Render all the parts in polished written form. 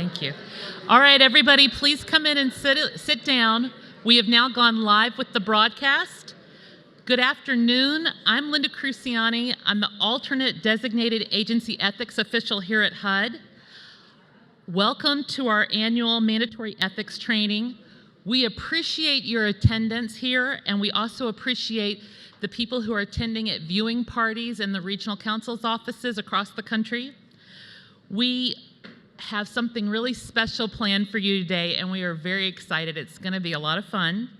Thank you. All right, everybody, please come in and sit down. We have now gone live with the broadcast. Good afternoon. I'm Linda Cruciani. I'm the alternate designated agency ethics official here at HUD. Welcome to our annual mandatory ethics training. We appreciate your attendance here, and we also appreciate the people who are attending at viewing parties in the regional council's offices across the country. We have something really special planned for you today, and we are very excited. It's going to be a lot of fun.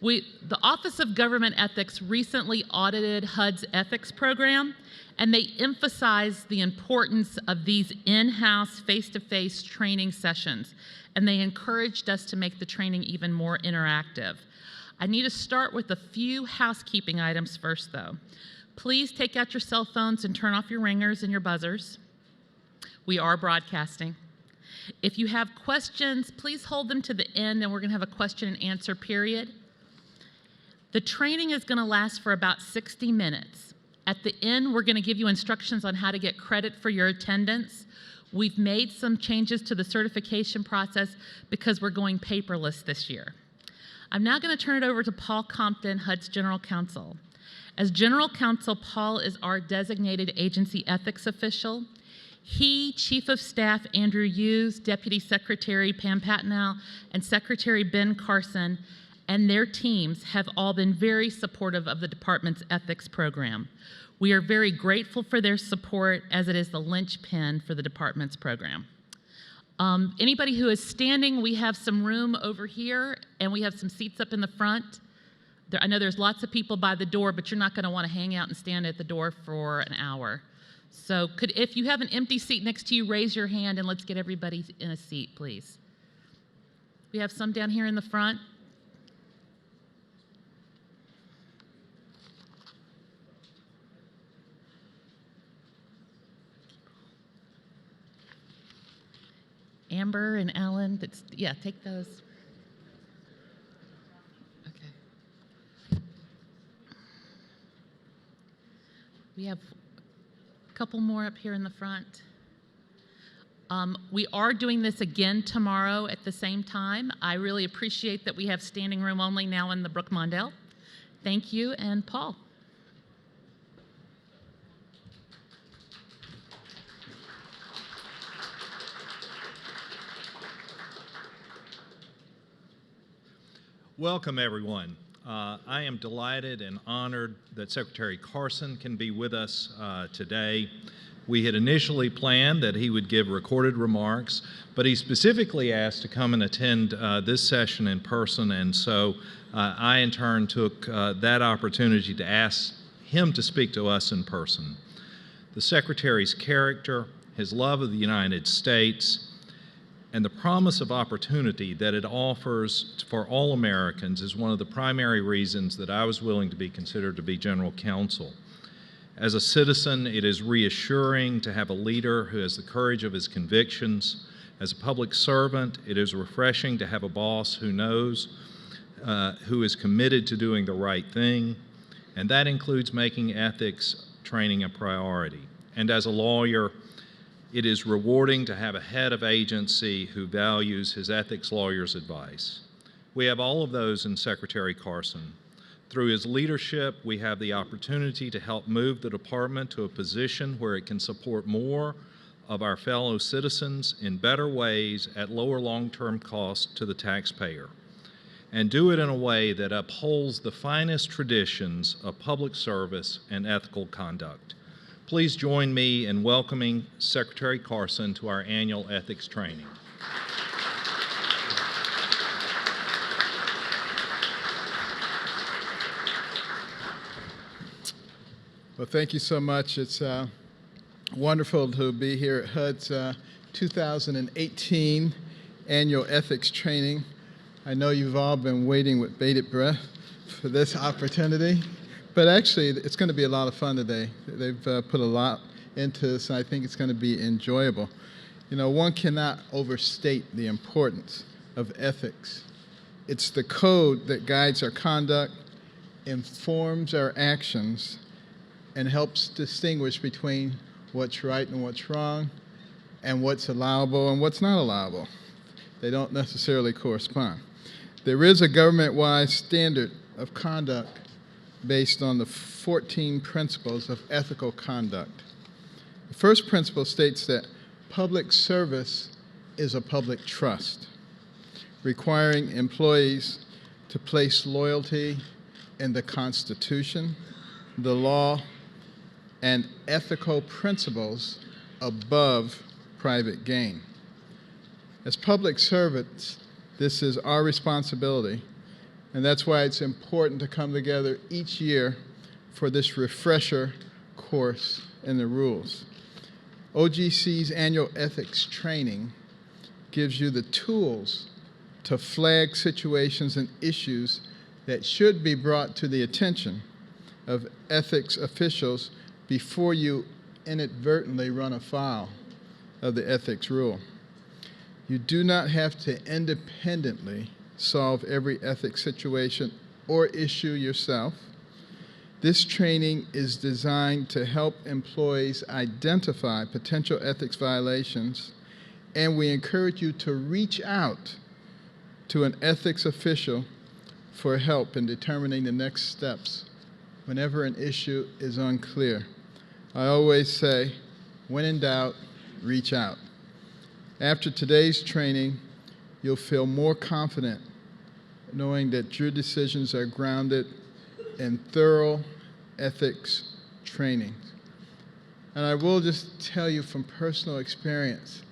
The Office of Government Ethics recently audited HUD's ethics program, and they emphasized the importance of these in-house, face-to-face training sessions, and they encouraged us to make the training even more interactive. I need to start with a few housekeeping items first, though. Please take out your cell phones and turn off your ringers and your buzzers. We are broadcasting. If you have questions, please hold them to the end, and we're going to have a question and answer period. The training is going to last for about 60 minutes. At the end, we're going to give you instructions on how to get credit for your attendance. We've made some changes to the certification process because we're going paperless this year. I'm now going to turn it over to Paul Compton, HUD's General Counsel. As General Counsel, Paul is our designated agency ethics official. He, Chief of Staff Andrew Hughes, Deputy Secretary Pam Patnow, and Secretary Ben Carson, and their teams have all been very supportive of the department's ethics program. We are very grateful for their support, as it is the linchpin for the department's program. Anybody who is standing, we have some room over here, and we have some seats up in the front. I know there's lots of people by the door, but you're not going to want to hang out and stand at the door for an hour. So if you have an empty seat next to you, raise your hand and let's get everybody in a seat, please. We have some down here in the front. Amber and Alan, yeah, take those. Okay. We have couple more up here in the front. We are doing this again tomorrow at the same time. I really appreciate that we have standing room only now in the Brooke Mondale. Thank you, and Paul. Welcome, everyone. I am delighted and honored that Secretary Carson can be with us today. We had initially planned that he would give recorded remarks, but he specifically asked to come and attend this session in person, and so I in turn took that opportunity to ask him to speak to us in person. The Secretary's character, his love of the United States, and the promise of opportunity that it offers for all Americans is one of the primary reasons that I was willing to be considered to be General Counsel. As a citizen, it is reassuring to have a leader who has the courage of his convictions. As a public servant, it is refreshing to have a boss who knows, who is committed to doing the right thing, and that includes making ethics training a priority. And as a lawyer, it is rewarding to have a head of agency who values his ethics lawyer's advice. We have all of those in Secretary Carson. Through his leadership, we have the opportunity to help move the department to a position where it can support more of our fellow citizens in better ways at lower long-term cost to the taxpayer, and do it in a way that upholds the finest traditions of public service and ethical conduct. Please join me in welcoming Secretary Carson to our annual ethics training. Well, thank you so much. It's wonderful to be here at HUD's 2018 annual ethics training. I know you've all been waiting with bated breath for this opportunity. But actually, it's going to be a lot of fun today. They've put a lot into this, and I think it's going to be enjoyable. You know, one cannot overstate the importance of ethics. It's the code that guides our conduct, informs our actions, and helps distinguish between what's right and what's wrong, and what's allowable and what's not allowable. They don't necessarily correspond. There is a government-wide standard of conduct based on the 14 principles of ethical conduct. The first principle states that public service is a public trust, requiring employees to place loyalty in the Constitution, the law, and ethical principles above private gain. As public servants, this is our responsibility, and that's why it's important to come together each year for this refresher course in the rules. OGC's annual ethics training gives you the tools to flag situations and issues that should be brought to the attention of ethics officials before you inadvertently run afoul of the ethics rule. You do not have to independently solve every ethics situation or issue yourself. This training is designed to help employees identify potential ethics violations, and we encourage you to reach out to an ethics official for help in determining the next steps whenever an issue is unclear. I always say, when in doubt, reach out. After today's training, you'll feel more confident knowing that your decisions are grounded in thorough ethics training. And I will just tell you from personal experience,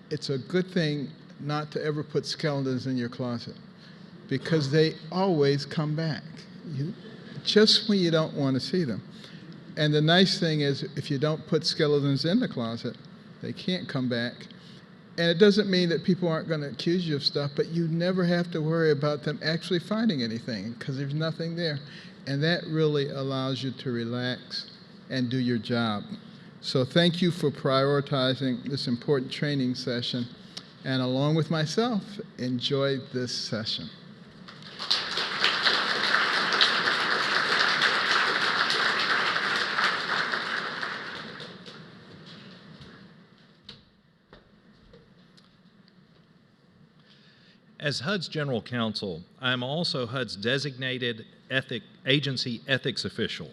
it's a good thing not to ever put skeletons in your closet because they always come back, just when you don't want to see them. And the nice thing is, if you don't put skeletons in the closet, they can't come back. And it doesn't mean that people aren't going to accuse you of stuff, but you never have to worry about them actually finding anything because there's nothing there. And that really allows you to relax and do your job. So thank you for prioritizing this important training session. And along with myself, enjoy this session. As HUD's General Counsel, I am also HUD's designated agency ethics official.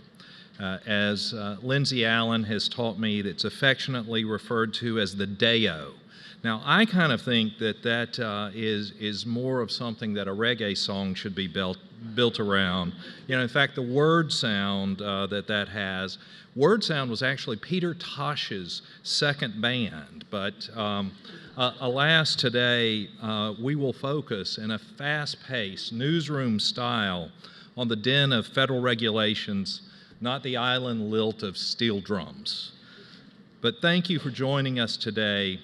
As Lindsay Allen has taught me, that's affectionately referred to as the DAO. Now, I kind of think that is more of something that a reggae song should be built around. You know, in fact, the word sound that has, word sound was actually Peter Tosh's second band, but alas, today we will focus in a fast-paced newsroom style on the din of federal regulations, not the island lilt of steel drums. But thank you for joining us today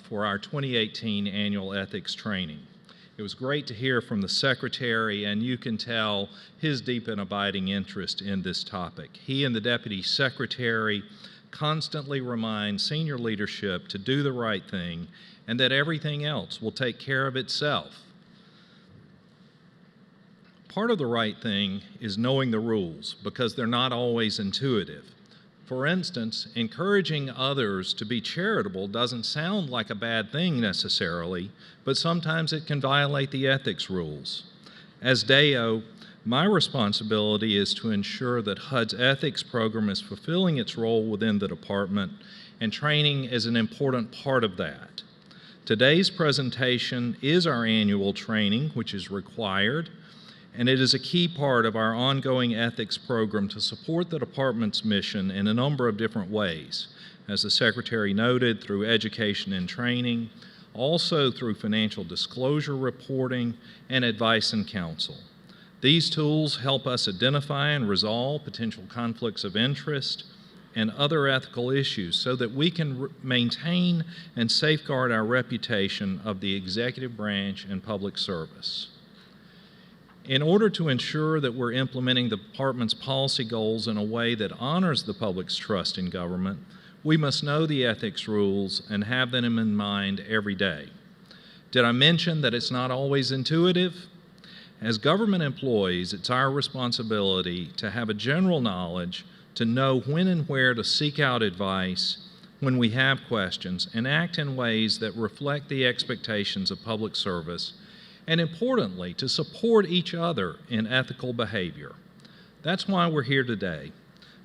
for our 2018 annual ethics training. It was great to hear from the Secretary, and you can tell his deep and abiding interest in this topic. He and the Deputy Secretary constantly remind senior leadership to do the right thing and that everything else will take care of itself. Part of the right thing is knowing the rules because they're not always intuitive. For instance, encouraging others to be charitable doesn't sound like a bad thing necessarily, but sometimes it can violate the ethics rules. As DAO, my responsibility is to ensure that HUD's ethics program is fulfilling its role within the department, and training is an important part of that. Today's presentation is our annual training, which is required, and it is a key part of our ongoing ethics program to support the department's mission in a number of different ways. As the Secretary noted, through education and training, also through financial disclosure reporting and advice and counsel. These tools help us identify and resolve potential conflicts of interest and other ethical issues so that we can maintain and safeguard our reputation of the executive branch and public service. In order to ensure that we're implementing the department's policy goals in a way that honors the public's trust in government, we must know the ethics rules and have them in mind every day. Did I mention that it's not always intuitive? As government employees, it's our responsibility to have a general knowledge, to know when and where to seek out advice, when we have questions and act in ways that reflect the expectations of public service, and importantly, to support each other in ethical behavior. That's why we're here today.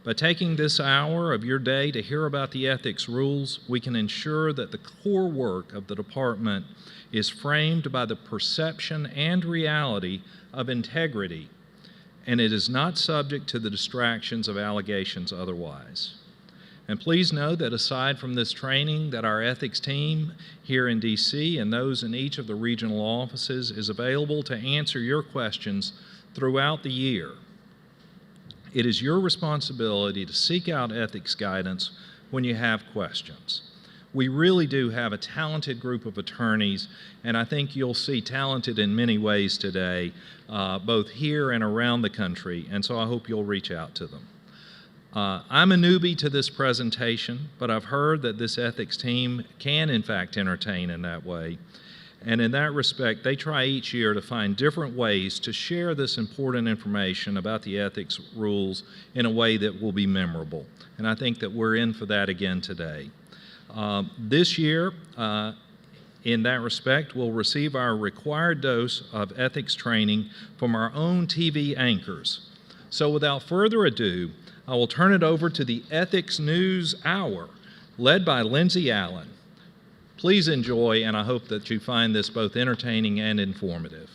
By taking this hour of your day to hear about the ethics rules, we can ensure that the core work of the department is framed by the perception and reality of integrity, and it is not subject to the distractions of allegations otherwise. And please know that aside from this training, that our ethics team here in DC and those in each of the regional offices is available to answer your questions throughout the year. It is your responsibility to seek out ethics guidance when you have questions. We really do have a talented group of attorneys, and I think you'll see talented in many ways today, both here and around the country, and so I hope you'll reach out to them. I'm a newbie to this presentation, but I've heard that this ethics team can in fact entertain in that way. And in that respect, they try each year to find different ways to share this important information about the ethics rules in a way that will be memorable. And I think that we're in for that again today. This year, in that respect, we'll receive our required dose of ethics training from our own TV anchors. So without further ado, I will turn it over to the Ethics News Hour, led by Lindsay Allen. Please enjoy, and I hope that you find this both entertaining and informative.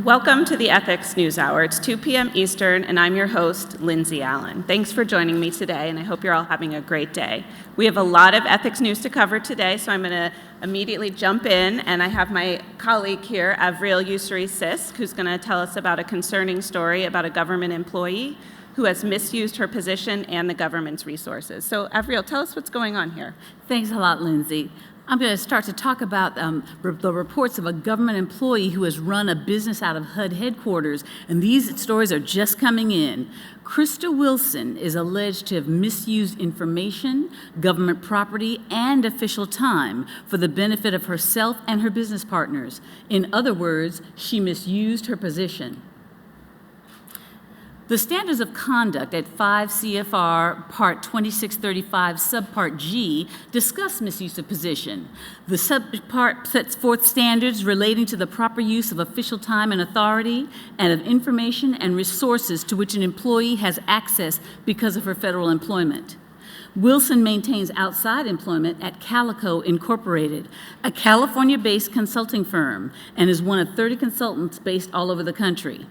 Welcome to the Ethics News Hour. It's 2 p.m. Eastern, and I'm your host, Lindsay Allen. Thanks for joining me today, and I hope you're all having a great day. We have a lot of ethics news to cover today, so I'm going to immediately jump in, and I have my colleague here, Avril Ussery-Sisk, who's going to tell us about a concerning story about a government employee who has misused her position and the government's resources. So, Avril, tell us what's going on here. Thanks a lot, Lindsay. I'm going to start to talk about the reports of a government employee who has run a business out of HUD headquarters, and these stories are just coming in. Krista Wilson is alleged to have misused information, government property, and official time for the benefit of herself and her business partners. In other words, she misused her position. The standards of conduct at 5 CFR Part 2635 Subpart G discuss misuse of position. The subpart sets forth standards relating to the proper use of official time and authority and of information and resources to which an employee has access because of her federal employment. Wilson maintains outside employment at Calico Incorporated, a California-based consulting firm, and is one of 30 consultants based all over the country.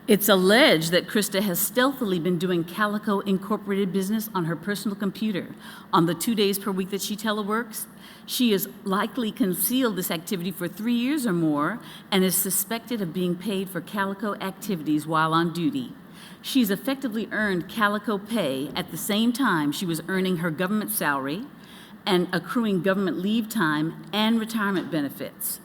It's alleged that Krista has stealthily been doing Calico Incorporated business on her personal computer on the 2 days per week that she teleworks. She has likely concealed this activity for 3 years or more and is suspected of being paid for Calico activities while on duty. She's effectively earned Calico pay at the same time she was earning her government salary and accruing government leave time and retirement benefits.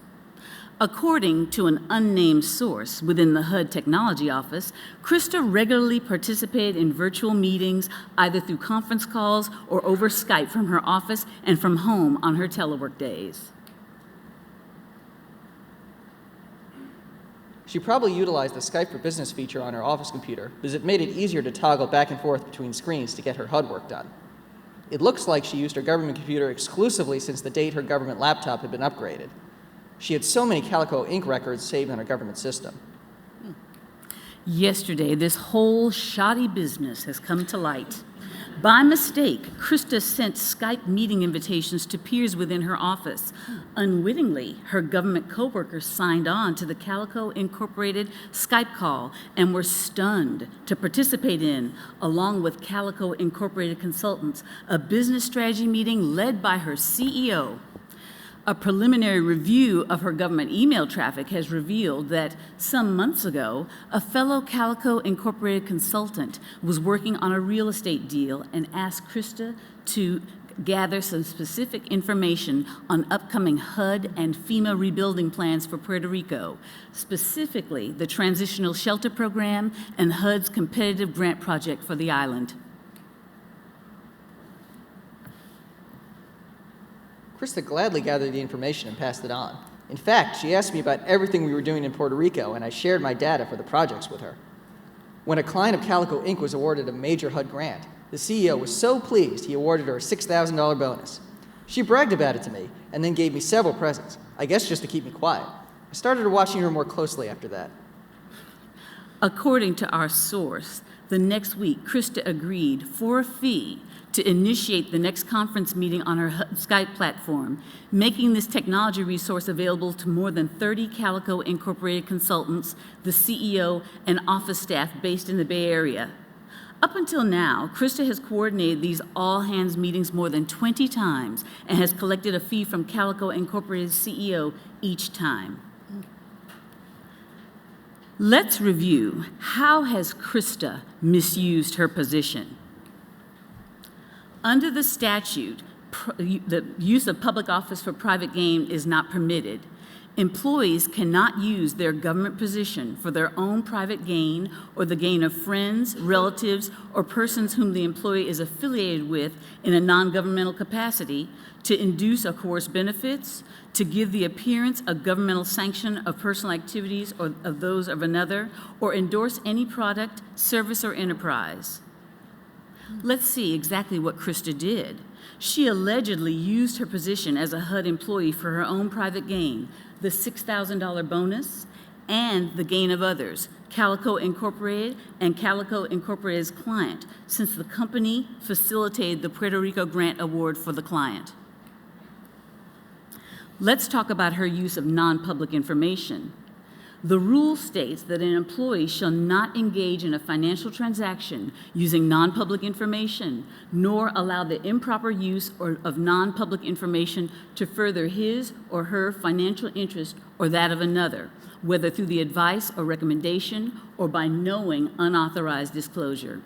According to an unnamed source within the HUD Technology Office, Krista regularly participated in virtual meetings either through conference calls or over Skype from her office and from home on her telework days. She probably utilized the Skype for Business feature on her office computer because it made it easier to toggle back and forth between screens to get her HUD work done. It looks like she used her government computer exclusively since the date her government laptop had been upgraded. She had so many Calico Inc. records saved on her government system. Yesterday, this whole shoddy business has come to light. By mistake, Krista sent Skype meeting invitations to peers within her office. Unwittingly, her government coworkers signed on to the Calico Incorporated Skype call and were stunned to participate in, along with Calico Incorporated consultants, a business strategy meeting led by her CEO. A preliminary review of her government email traffic has revealed that some months ago, a fellow Calico Incorporated consultant was working on a real estate deal and asked Krista to gather some specific information on upcoming HUD and FEMA rebuilding plans for Puerto Rico, specifically the Transitional Shelter Program and HUD's competitive grant project for the island. Krista gladly gathered the information and passed it on. In fact, she asked me about everything we were doing in Puerto Rico, and I shared my data for the projects with her. When a client of Calico Inc. was awarded a major HUD grant, the CEO was so pleased he awarded her a $6,000 bonus. She bragged about it to me and then gave me several presents, I guess just to keep me quiet. I started watching her more closely after that. According to our source, the next week, Krista agreed for a fee to initiate the next conference meeting on her Skype platform, making this technology resource available to more than 30 Calico Incorporated consultants, the CEO, and office staff based in the Bay Area. Up until now, Krista has coordinated these all-hands meetings more than 20 times and has collected a fee from Calico Incorporated's CEO each time. Let's review, how has Krista misused her position? Under the statute, the use of public office for private gain is not permitted. Employees cannot use their government position for their own private gain or the gain of friends, relatives, or persons whom the employee is affiliated with in a non-governmental capacity to induce or coerce benefits, to give the appearance of governmental sanction of personal activities or of those of another, or endorse any product, service, or enterprise. Let's see exactly what Krista did. She allegedly used her position as a HUD employee for her own private gain, the $6,000 bonus, and the gain of others, Calico Incorporated and Calico Incorporated's client, since the company facilitated the Puerto Rico grant award for the client. Let's talk about her use of non-public information. The rule states that an employee shall not engage in a financial transaction using non-public information, nor allow the improper use of non-public information to further his or her financial interest or that of another, whether through the advice or recommendation or by knowing unauthorized disclosure.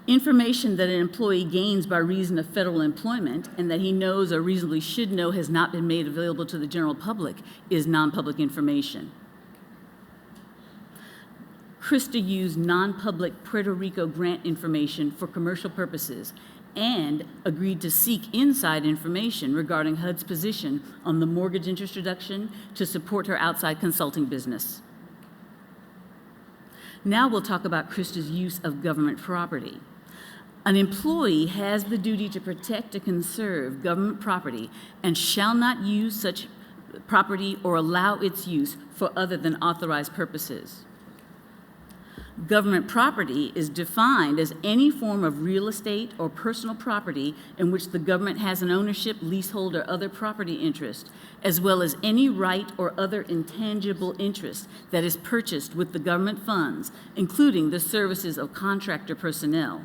Information that an employee gains by reason of federal employment and that he knows or reasonably should know has not been made available to the general public is non-public information. Krista used non-public Puerto Rico grant information for commercial purposes and agreed to seek inside information regarding HUD's position on the mortgage interest reduction to support her outside consulting business. Now we'll talk about Krista's use of government property. An employee has the duty to protect and conserve government property and shall not use such property or allow its use for other than authorized purposes. Government property is defined as any form of real estate or personal property in which the government has an ownership, leasehold, or other property interest, as well as any right or other intangible interest that is purchased with the government funds, including the services of contractor personnel.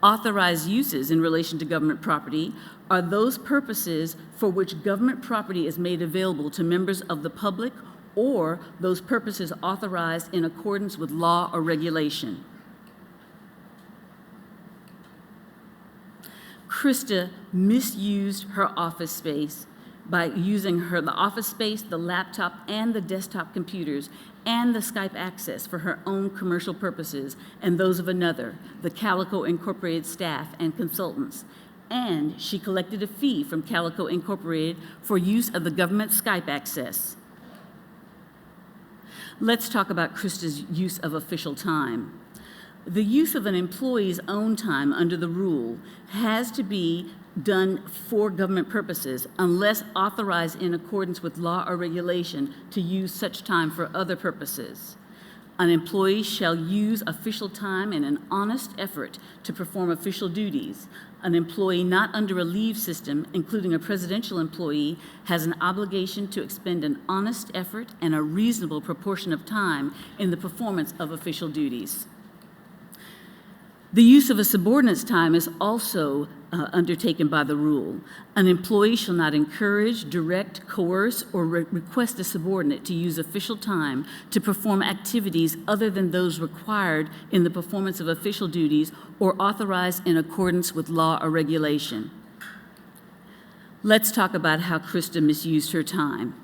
Authorized uses in relation to government property are those purposes for which government property is made available to members of the public or those purposes authorized in accordance with law or regulation. Krista misused her office space by using the office space, the laptop, and the desktop computers and the Skype access for her own commercial purposes and those of another, the Calico Incorporated staff and consultants. And she collected a fee from Calico Incorporated for use of the government Skype access. Let's talk about Krista's use of official time. The use of an employee's own time under the rule has to be done for government purposes unless authorized in accordance with law or regulation to use such time for other purposes. An employee shall use official time in an honest effort to perform official duties. An employee not under a leave system, including a presidential employee, has an obligation to expend an honest effort and a reasonable proportion of time in the performance of official duties. The use of a subordinate's time is also undertaken by the rule. An employee shall not encourage, direct, coerce, or request a subordinate to use official time to perform activities other than those required in the performance of official duties or authorized in accordance with law or regulation. Let's talk about how Krista misused her time.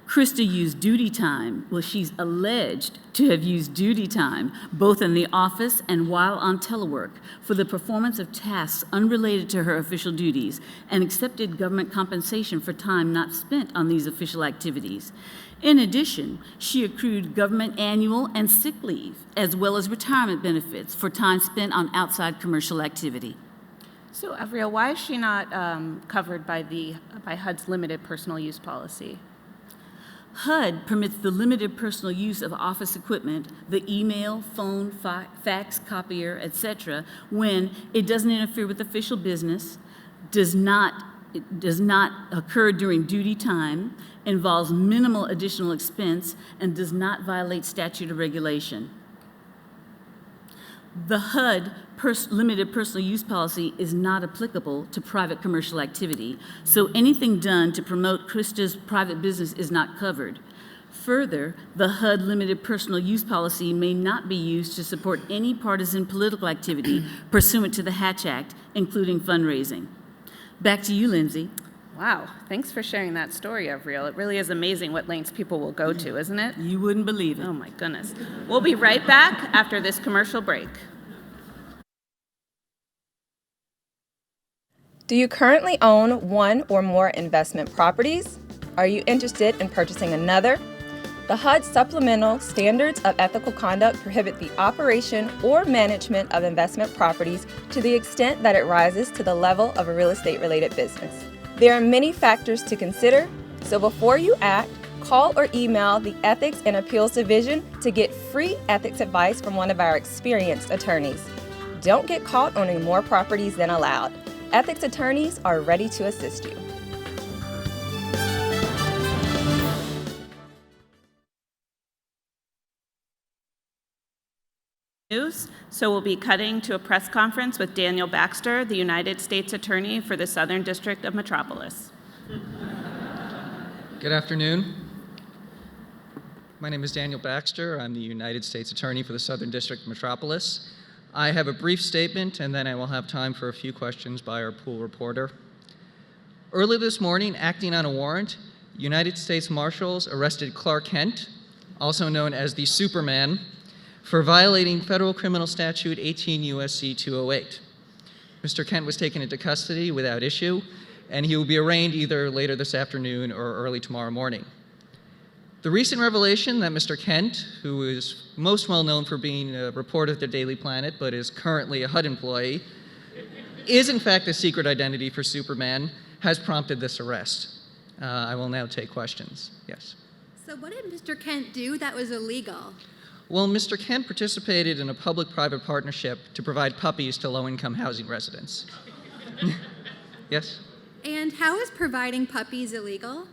Krista used duty time. Well, she's alleged to have used duty time, both in the office and while on telework, for the performance of tasks unrelated to her official duties, and accepted government compensation for time not spent on these official activities. In addition, she accrued government annual and sick leave, as well as retirement benefits for time spent on outside commercial activity. So, Avril, why is she not covered by HUD's limited personal use policy? HUD permits the limited personal use of office equipment, the email, phone, fax, copier, etc., when it doesn't interfere with official business, does not occur during duty time, involves minimal additional expense, and does not violate statute or regulation. The HUD limited personal use policy is not applicable to private commercial activity, so anything done to promote Krista's private business is not covered. Further, the HUD limited personal use policy may not be used to support any partisan political activity pursuant to the Hatch Act, including fundraising. Back to you, Lindsay. Wow, thanks for sharing that story, Avril. It really is amazing what lengths people will go to, isn't it? You wouldn't believe it. Oh my goodness. We'll be right back after this commercial break. Do you currently own one or more investment properties? Are you interested in purchasing another? The HUD Supplemental Standards of Ethical Conduct prohibit the operation or management of investment properties to the extent that it rises to the level of a real estate-related business. There are many factors to consider, so before you act, call or email the Ethics and Appeals Division to get free ethics advice from one of our experienced attorneys. Don't get caught owning more properties than allowed. Ethics attorneys are ready to assist you. News. So we'll be cutting to a press conference with Daniel Baxter, the United States Attorney for the Southern District of Metropolis. Good afternoon. My name is Daniel Baxter. I'm the United States Attorney for the Southern District of Metropolis. I have a brief statement, and then I will have time for a few questions by our pool reporter. Early this morning, acting on a warrant, United States Marshals arrested Clark Kent, also known as the Superman, for violating federal criminal statute 18 U.S.C. 208. Mr. Kent was taken into custody without issue, and he will be arraigned either later this afternoon or early tomorrow morning. The recent revelation that Mr. Kent, who is most well known for being a reporter at the Daily Planet but is currently a HUD employee, is in fact the secret identity for Superman, has prompted this arrest. I will now take questions. Yes. So what did Mr. Kent do that was illegal? Well, Mr. Kent participated in a public-private partnership to provide puppies to low-income housing residents. Yes? And how is providing puppies illegal?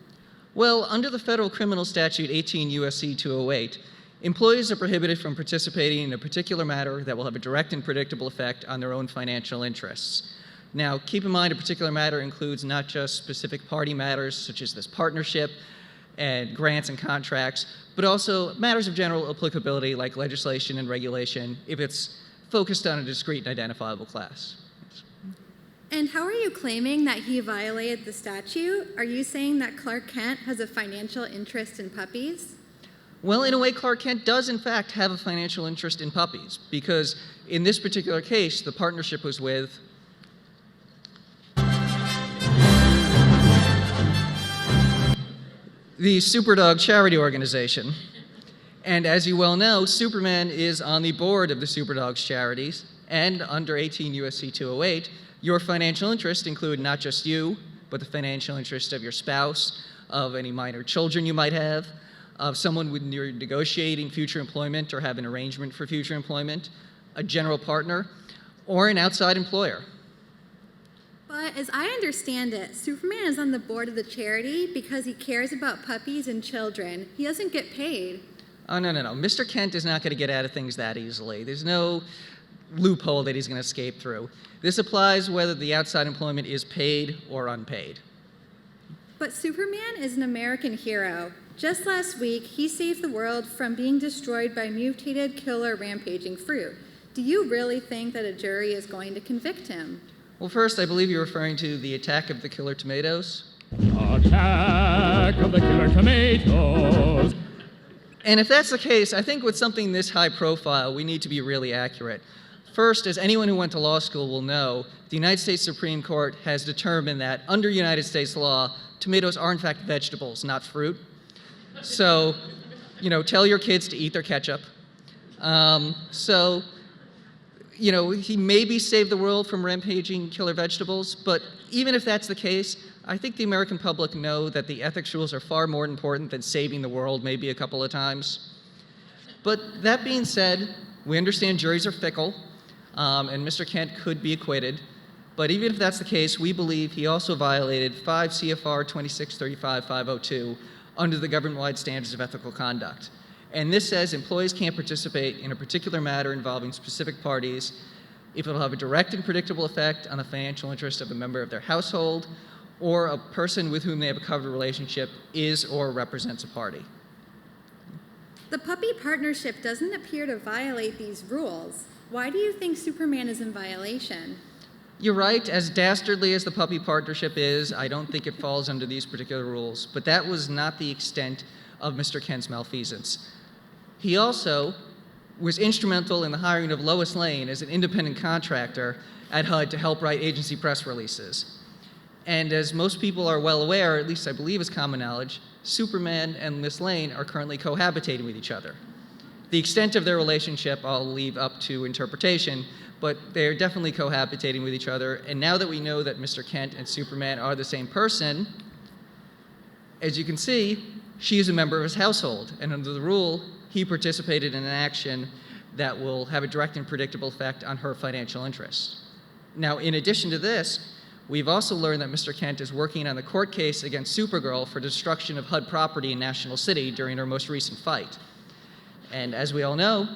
Well, under the federal criminal statute 18 U.S.C. 208, employees are prohibited from participating in a particular matter that will have a direct and predictable effect on their own financial interests. Now, keep in mind a particular matter includes not just specific party matters such as this partnership and grants and contracts, but also matters of general applicability like legislation and regulation if it's focused on a discrete and identifiable class. And how are you claiming that he violated the statute? Are you saying that Clark Kent has a financial interest in puppies? Well, in a way, Clark Kent does in fact have a financial interest in puppies because in this particular case, the partnership was with the Superdog charity organization. And as you well know, Superman is on the board of the Superdogs charities, and under 18 U.S.C. 208, your financial interests include not just you, but the financial interest of your spouse, of any minor children you might have, of someone when you're negotiating future employment or have an arrangement for future employment, a general partner, or an outside employer. But as I understand it, Superman is on the board of the charity because he cares about puppies and children. He doesn't get paid. Oh, no. Mr. Kent is not going to get out of things that easily. There's no loophole that he's going to escape through. This applies whether the outside employment is paid or unpaid. But Superman is an American hero. Just last week, he saved the world from being destroyed by mutated killer rampaging fruit. Do you really think that a jury is going to convict him? Well, first, I believe you're referring to the attack of the killer tomatoes. Attack of the Killer Tomatoes. And if that's the case, I think with something this high profile, we need to be really accurate. First, as anyone who went to law school will know, the United States Supreme Court has determined that under United States law, tomatoes are in fact vegetables, not fruit. So, tell your kids to eat their ketchup. He maybe saved the world from rampaging killer vegetables, but even if that's the case, I think the American public know that the ethics rules are far more important than saving the world maybe a couple of times. But that being said, we understand juries are fickle, and Mr. Kent could be acquitted. But even if that's the case, we believe he also violated 5 CFR 2635-502 under the government-wide standards of ethical conduct. And this says employees can't participate in a particular matter involving specific parties if it will have a direct and predictable effect on the financial interest of a member of their household or a person with whom they have a covered relationship is or represents a party. The puppy partnership doesn't appear to violate these rules. Why do you think Superman is in violation? You're right, as dastardly as the puppy partnership is, I don't think it falls under these particular rules, but that was not the extent of Mr. Kent's malfeasance. He also was instrumental in the hiring of Lois Lane as an independent contractor at HUD to help write agency press releases. And as most people are well aware, at least I believe is common knowledge, Superman and Miss Lane are currently cohabitating with each other. The extent of their relationship I'll leave up to interpretation, but they're definitely cohabitating with each other. And now that we know that Mr. Kent and Superman are the same person, as you can see, she is a member of his household. And under the rule, he participated in an action that will have a direct and predictable effect on her financial interests. Now, in addition to this, we've also learned that Mr. Kent is working on the court case against Supergirl for destruction of HUD property in National City during her most recent fight. And as we all know,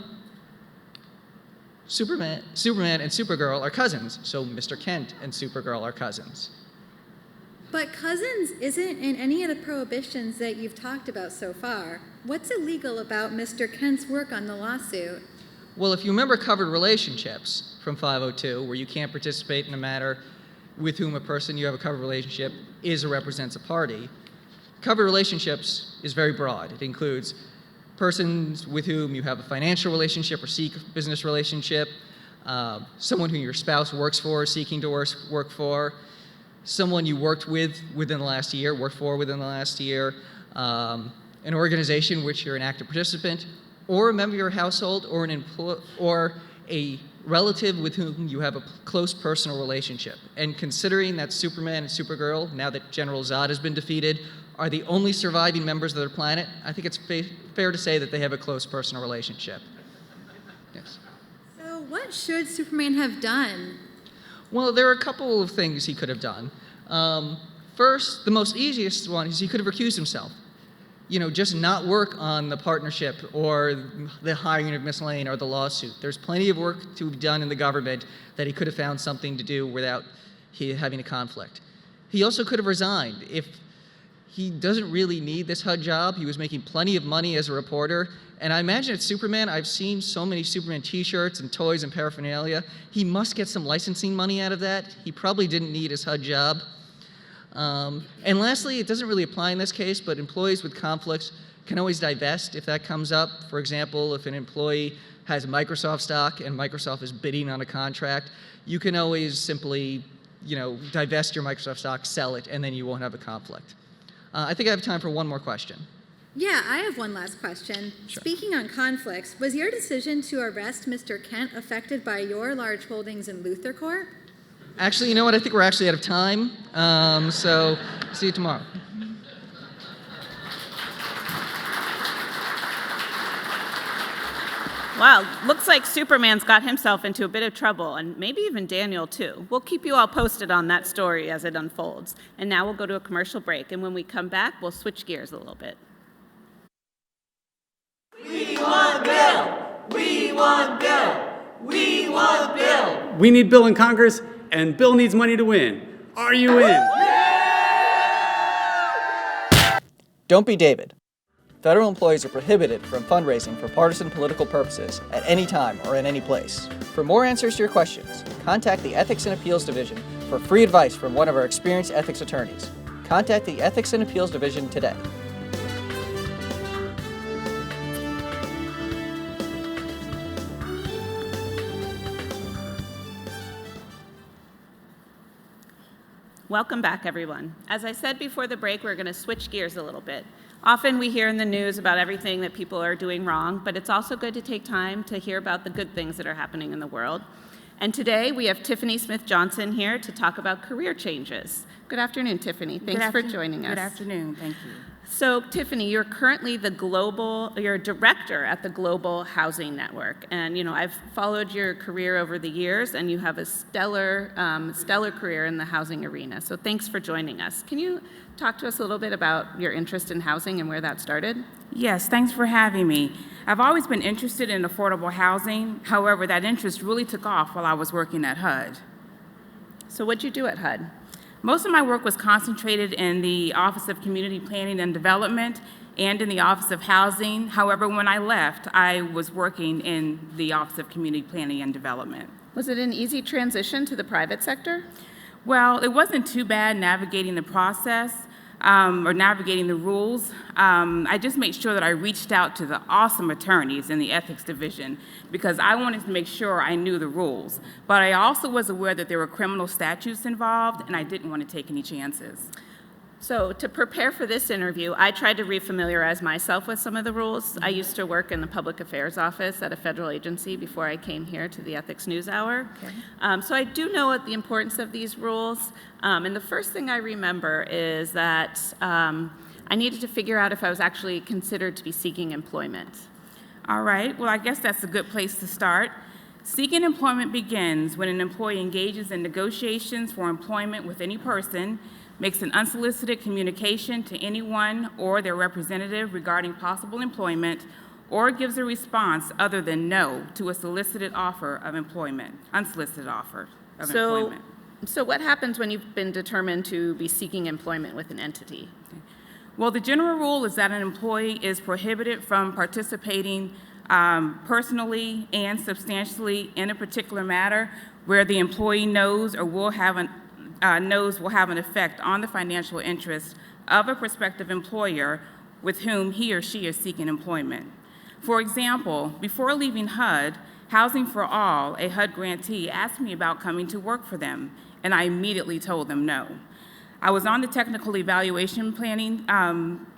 Superman and Supergirl are cousins, so Mr. Kent and Supergirl are cousins. But cousins isn't in any of the prohibitions that you've talked about so far. What's illegal about Mr. Kent's work on the lawsuit? Well, if you remember covered relationships from 502, where you can't participate in a matter with whom a person you have a covered relationship is or represents a party, covered relationships is very broad. It includes persons with whom you have a financial relationship or seek a business relationship, someone who your spouse works for, seeking to work for, someone you worked with within the last year, worked for within the last year, an organization which you're an active participant, or a member of your household, or or a relative with whom you have a close personal relationship. And considering that Superman and Supergirl, now that General Zod has been defeated, are the only surviving members of their planet, I think it's fair to say that they have a close personal relationship. Yes. So what should Superman have done? Well, there are a couple of things he could have done. First, the most easiest one is he could have recused himself. Just not work on the partnership or the hiring of Miss Lane or the lawsuit. There's plenty of work to be done in the government that he could have found something to do without he having a conflict. He also could have resigned. If he doesn't really need this HUD job, he was making plenty of money as a reporter, and I imagine at Superman, I've seen so many Superman t-shirts and toys and paraphernalia, he must get some licensing money out of that. He probably didn't need his HUD job. And lastly, it doesn't really apply in this case, but employees with conflicts can always divest if that comes up. For example, if an employee has Microsoft stock and Microsoft is bidding on a contract, you can always simply, divest your Microsoft stock, sell it, and then you won't have a conflict. I think I have time for one more question. Yeah, I have one last question. Sure. Speaking on conflicts, was your decision to arrest Mr. Kent affected by your large holdings in Luther Corp? Actually, you know what? I think we're actually out of time. So see you tomorrow. Wow, looks like Superman's got himself into a bit of trouble, and maybe even Daniel too. We'll keep you all posted on that story as it unfolds. And now we'll go to a commercial break, and when we come back, we'll switch gears a little bit. We want Bill! We want Bill! We want Bill! We need Bill in Congress, and Bill needs money to win. Are you in? Don't be David. Federal employees are prohibited from fundraising for partisan political purposes at any time or in any place. For more answers to your questions, contact the Ethics and Appeals Division for free advice from one of our experienced ethics attorneys. Contact the Ethics and Appeals Division today. Welcome back, everyone. As I said before the break, we're going to switch gears a little bit. Often we hear in the news about everything that people are doing wrong, but it's also good to take time to hear about the good things that are happening in the world. And today we have Tiffany Smith Johnson here to talk about career changes. Good afternoon, Tiffany. Thanks for joining us. Good afternoon. Thank you. So, Tiffany, you're currently you're a director at the Global Housing Network. And, I've followed your career over the years, and you have a stellar career in the housing arena. So thanks for joining us. Can you talk to us a little bit about your interest in housing and where that started? Yes, thanks for having me. I've always been interested in affordable housing. However, that interest really took off while I was working at HUD. So what'd you do at HUD? Most of my work was concentrated in the Office of Community Planning and Development and in the Office of Housing. However, when I left, I was working in the Office of Community Planning and Development. Was it an easy transition to the private sector? Well, it wasn't too bad navigating the process or navigating the rules. I just made sure that I reached out to the awesome attorneys in the ethics division because I wanted to make sure I knew the rules. But I also was aware that there were criminal statutes involved, and I didn't want to take any chances. So to prepare for this interview, I tried to refamiliarize myself with some of the rules. I used to work in the public affairs office at a federal agency before I came here to the Ethics News Hour. Okay. So I do know the importance of these rules. And the first thing I remember is that I needed to figure out if I was actually considered to be seeking employment. All right, well, I guess that's a good place to start. Seeking employment begins when an employee engages in negotiations for employment with any person, makes an unsolicited communication to anyone or their representative regarding possible employment, or gives a response other than no to a solicited offer of employment, unsolicited offer of employment. So what happens when you've been determined to be seeking employment with an entity? Okay. Well, the general rule is that an employee is prohibited from participating personally and substantially in a particular matter where the employee knows or will have an effect on the financial interests of a prospective employer with whom he or she is seeking employment. For example, before leaving HUD, Housing for All, a HUD grantee, asked me about coming to work for them, and I immediately told them no. I was on the technical evaluation planning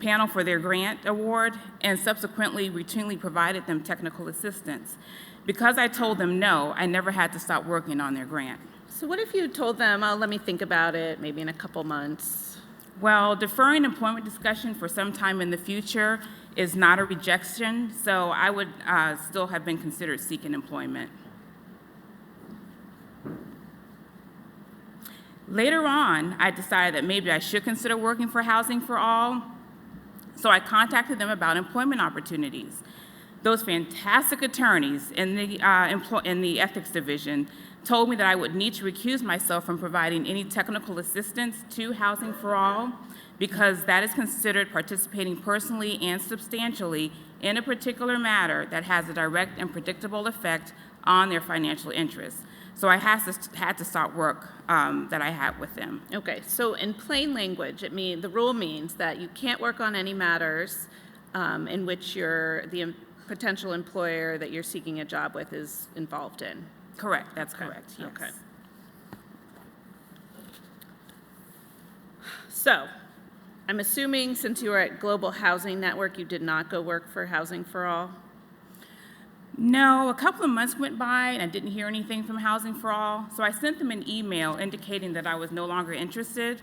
panel for their grant award and subsequently routinely provided them technical assistance. Because I told them no, I never had to stop working on their grant. So what if you told them, oh, let me think about it, maybe in a couple months? Well, deferring employment discussion for some time in the future is not a rejection, so I would still have been considered seeking employment. Later on, I decided that maybe I should consider working for Housing for All, so I contacted them about employment opportunities. Those fantastic attorneys in the ethics division told me that I would need to recuse myself from providing any technical assistance to Housing for All because that is considered participating personally and substantially in a particular matter that has a direct and predictable effect on their financial interests. So I had to stop work that I had with them. Okay, so in plain language, the rule means that you can't work on any matters in which the potential employer that you're seeking a job with is involved in. Correct, that's correct, yes. Okay. So, I'm assuming since you were at Global Housing Network, you did not go work for Housing for All? No, a couple of months went by and I didn't hear anything from Housing for All, so I sent them an email indicating that I was no longer interested.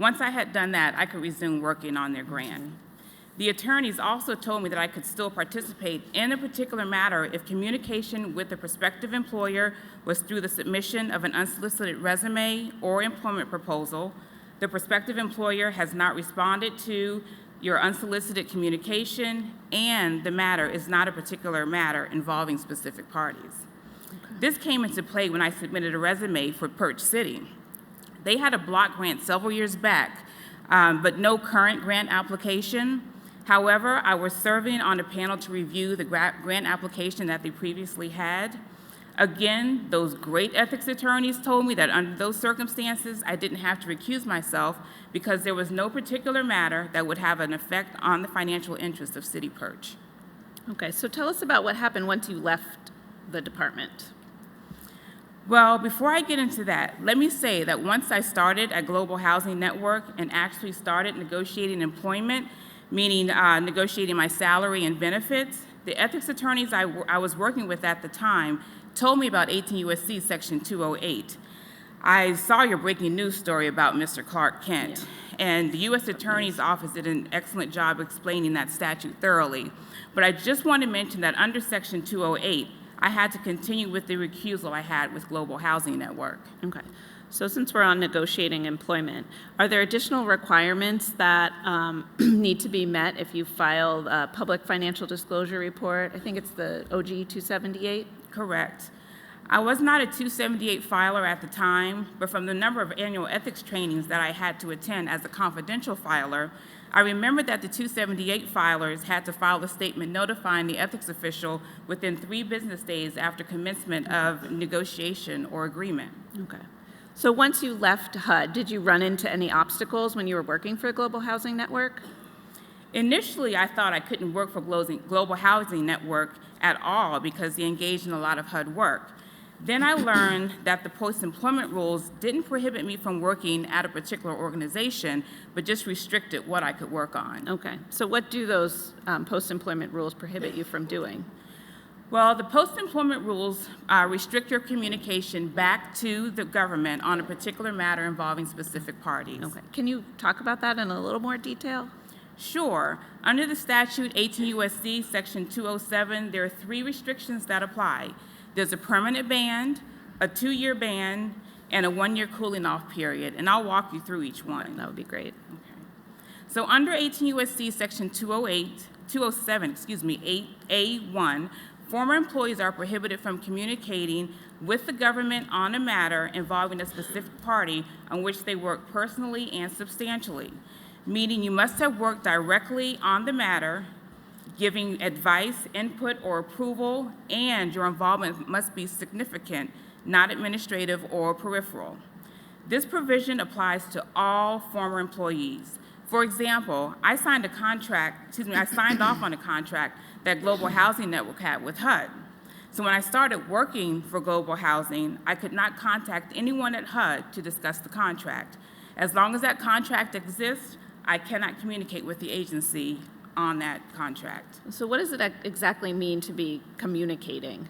Once I had done that, I could resume working on their grant. The attorneys also told me that I could still participate in a particular matter if communication with the prospective employer was through the submission of an unsolicited resume or employment proposal, the prospective employer has not responded to your unsolicited communication, and the matter is not a particular matter involving specific parties. Okay. This came into play when I submitted a resume for Perch City. They had a block grant several years back, but no current grant application. However, I was serving on a panel to review the grant application that they previously had. Again, those great ethics attorneys told me that under those circumstances, I didn't have to recuse myself because there was no particular matter that would have an effect on the financial interests of City Perch. Okay, so tell us about what happened once you left the department. Well, before I get into that, let me say that once I started at Global Housing Network and actually started negotiating employment, meaning negotiating my salary and benefits, the ethics attorneys I was working with at the time told me about 18 U.S.C. Section 208. I saw your breaking news story about Mr. Clark Kent, and the U.S. Attorney's Office did an excellent job explaining that statute thoroughly. But I just want to mention that under Section 208, I had to continue with the recusal I had with Global Housing Network. Okay. So since we're on negotiating employment, are there additional requirements that need to be met if you file a public financial disclosure report? I think it's the OG 278? Correct. I was not a 278 filer at the time, but from the number of annual ethics trainings that I had to attend as a confidential filer, I remember that the 278 filers had to file a statement notifying the ethics official within 3 business days after commencement of negotiation or agreement. Okay. So once you left HUD, did you run into any obstacles when you were working for Global Housing Network? Initially, I thought I couldn't work for Global Housing Network at all because they engaged in a lot of HUD work. Then I learned that the post-employment rules didn't prohibit me from working at a particular organization, but just restricted what I could work on. Okay. So what do those post-employment rules prohibit you from doing? Well, the post-employment rules restrict your communication back to the government on a particular matter involving specific parties. Okay. Can you talk about that in a little more detail? Sure. Under the statute 18 U.S.C. Section 207, there are 3 restrictions that apply. There's a permanent ban, a 2-year ban, and a 1-year cooling off period, and I'll walk you through each one. That would be great. Okay. So under 18 U.S.C. Section 207, 8A1, former employees are prohibited from communicating with the government on a matter involving a specific party on which they work personally and substantially, meaning you must have worked directly on the matter, giving advice, input, or approval, and your involvement must be significant, not administrative or peripheral. This provision applies to all former employees. For example, I signed off on a contract that Global Housing Network had with HUD. So when I started working for Global Housing, I could not contact anyone at HUD to discuss the contract. As long as that contract exists, I cannot communicate with the agency on that contract. So what does it exactly mean to be communicating?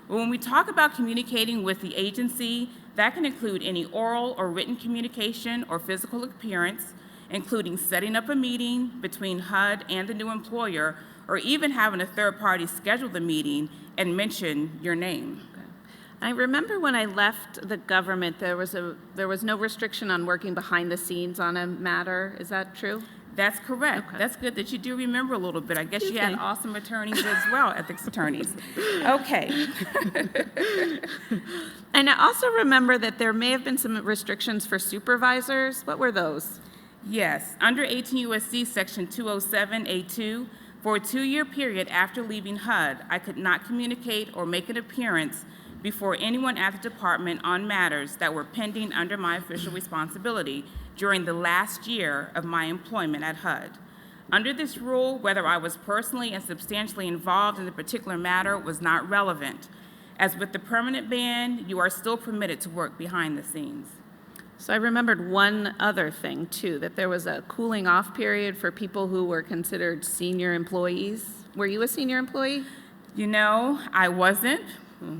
Well, when we talk about communicating with the agency, that can include any oral or written communication or physical appearance, including setting up a meeting between HUD and the new employer, or even having a third party schedule the meeting and mention your name. Okay. I remember when I left the government, there was no restriction on working behind the scenes on a matter. Is that true? That's correct. Okay. That's good that you do remember a little bit. I guess you had awesome attorneys as well, ethics attorneys. Okay. And I also remember that there may have been some restrictions for supervisors. What were those? Yes. Under 18 U.S.C. Section 207A2, for a 2-year period after leaving HUD, I could not communicate or make an appearance before anyone at the department on matters that were pending under my official responsibility during the last year of my employment at HUD. Under this rule, whether I was personally and substantially involved in the particular matter was not relevant. As with the permanent ban, you are still permitted to work behind the scenes. So I remembered one other thing, too, that there was a cooling off period for people who were considered senior employees. Were you a senior employee? You know, I wasn't,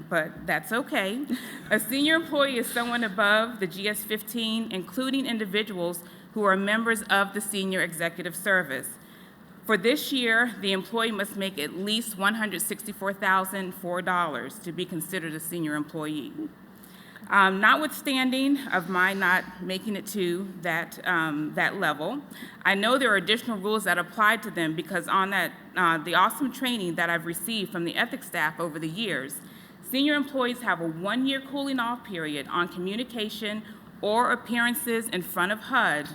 but that's okay. A senior employee is someone above the GS-15, including individuals who are members of the senior executive service. For this year, the employee must make at least $164,004 to be considered a senior employee. Notwithstanding of my not making it to that level, I know there are additional rules that apply to them because on that the awesome training that I've received from the ethics staff over the years, senior employees have a 1-year cooling off period on communication or appearances in front of HUD,